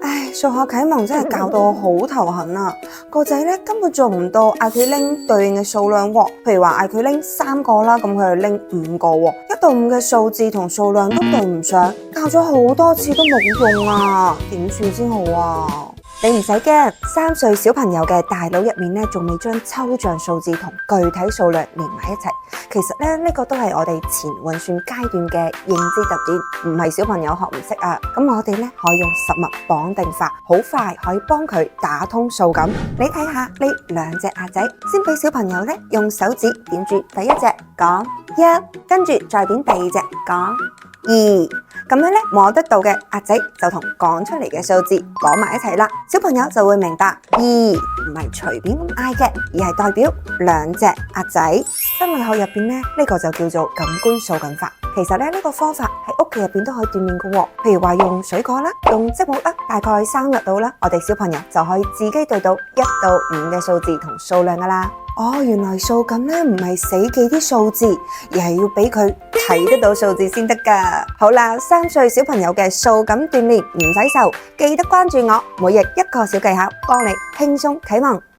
唉，數學啟蒙真係教到我好頭痕啊！個仔咧根本做唔到嗌佢拎對應嘅數量喎，譬如話嗌佢拎3個啦，咁佢就拎5個喎，1到5嘅數字同數量都對唔上，教咗好多次都冇用啊，點算先好啊？你唔使驚，3歲小朋友嘅大腦入面咧，仲未將抽象數字同具體數量連埋一齊。其實咧，呢個都係我哋前運算階段嘅認知特點，唔係小朋友學唔識啊。咁我哋咧可以用實物綁定法，好快可以幫佢打通數感。你睇下呢2隻鴨仔，先俾小朋友咧用手指點住第一隻講1，跟住再點第2隻講2，咁樣咧摸得到嘅鴨仔就同講出嚟嘅數字綁埋一齊啦。小朋友就會明白2唔係隨便咁嗌嘅，而係代表2隻鴨仔。生物學入邊咧，呢個就叫做感官數感法。其實咧呢個方法喺屋企入邊都可以鍛煉嘅喎。譬如話用水果啦，用積木啦，大概3日到啦，我哋小朋友就可以自己對到1到5嘅數字同數量噶啦。哦，原來數感咧唔係死記啲數字，而係要俾佢睇得到數字先得噶。好啦，3歲小朋友嘅數感鍛煉唔使愁，記得關注我，每日1個小技巧，幫你輕鬆啟蒙。